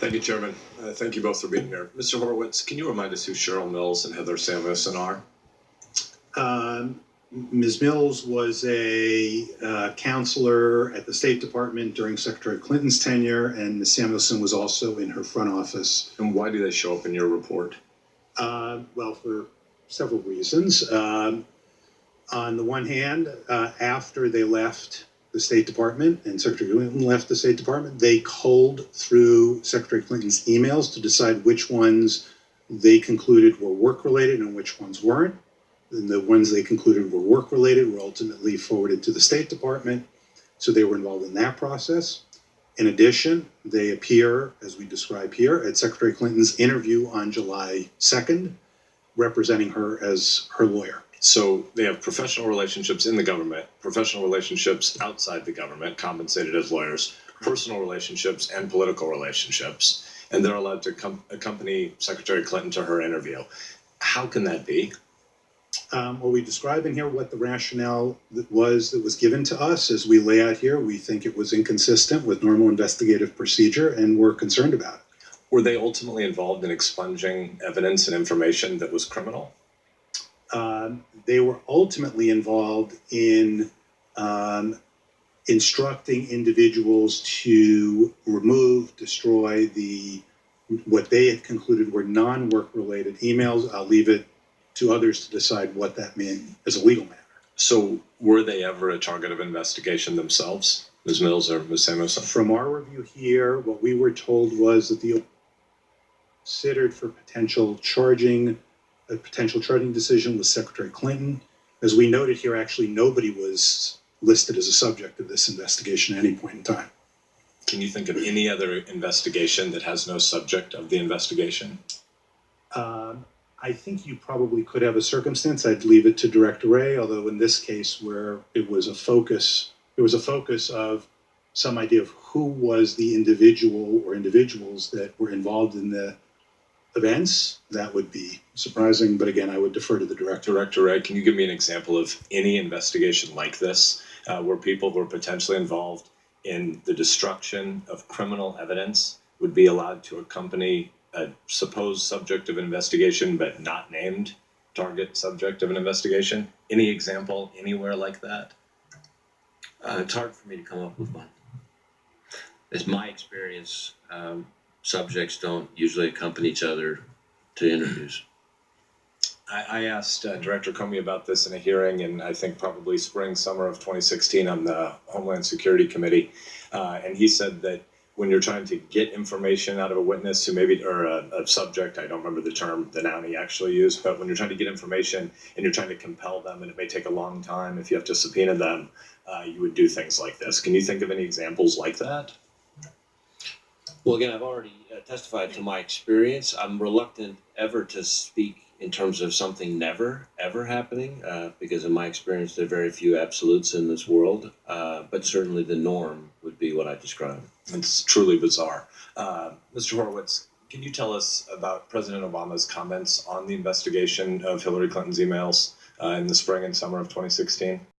Thank you, Chairman. Thank you both for being here. Mr. Horowitz, can you remind us who Cheryl Mills and Heather Samuelson are? Ms. Mills was a counselor at the State Department during Secretary Clinton's tenure, and Ms. Samuelson was also in her front office. And why do they show up in your report? Well, for several reasons. On the one hand, after they left the State Department and Secretary Clinton left the State Department, they culled through Secretary Clinton's emails to decide which ones they concluded were work-related and which ones weren't. And the ones they concluded were work-related were ultimately forwarded to the State Department, so they were involved in that process. In addition, they appear, as we describe here, at Secretary Clinton's interview on July 2nd, representing her as her lawyer. So they have professional relationships in the government, professional relationships outside the government, compensated as lawyers, personal relationships and political relationships, and they're allowed to accompany Secretary Clinton to her interview. How can that be? Well, we describe in here what the rationale that was given to us. As we lay out here, we think it was inconsistent with normal investigative procedure, and we're concerned about it. Were they ultimately involved in expunging evidence and information that was criminal? They were ultimately involved in instructing individuals to remove, destroy what they had concluded were non-work-related emails. I'll leave it to others to decide what that meant as a legal matter. So were they ever a target of investigation themselves, Ms. Mills or Ms. Samuelson? From our review here, what we were told was that the considered for potential charging decision was Secretary Clinton. As we noted here, actually nobody was listed as a subject of this investigation at any point in time. Can you think of any other investigation that has no subject of the investigation? I think you probably could have a circumstance. I'd leave it to Director Wray, although in this case where it was a focus of some idea of who was the individual or individuals that were involved in the events, that would be surprising. But again, I would defer to the director. Director Wray, can you give me an example of any investigation like this where people who were potentially involved in the destruction of criminal evidence would be allowed to accompany a supposed subject of an investigation but not named target subject of an investigation? Any example anywhere like that? It's hard for me to come up with one. It's my experience, subjects don't usually accompany each other to interviews. I asked Director Comey about this in a hearing, and I think probably spring, summer of 2016 on the Homeland Security Committee, and he said that when you're trying to get information out of a witness who maybe, or a subject, I don't remember the term, the noun he actually used, but when you're trying to get information and you're trying to compel them, and it may take a long time if you have to subpoena them, you would do things like this. Can you think of any examples like that? Well, again, I've already testified to my experience. I'm reluctant ever to speak in terms of something never, ever happening, because in my experience, there are very few absolutes in this world, but certainly the norm would be what I described. It's truly bizarre. Mr. Horowitz, can you tell us about President Obama's comments on the investigation of Hillary Clinton's emails in the spring and summer of 2016?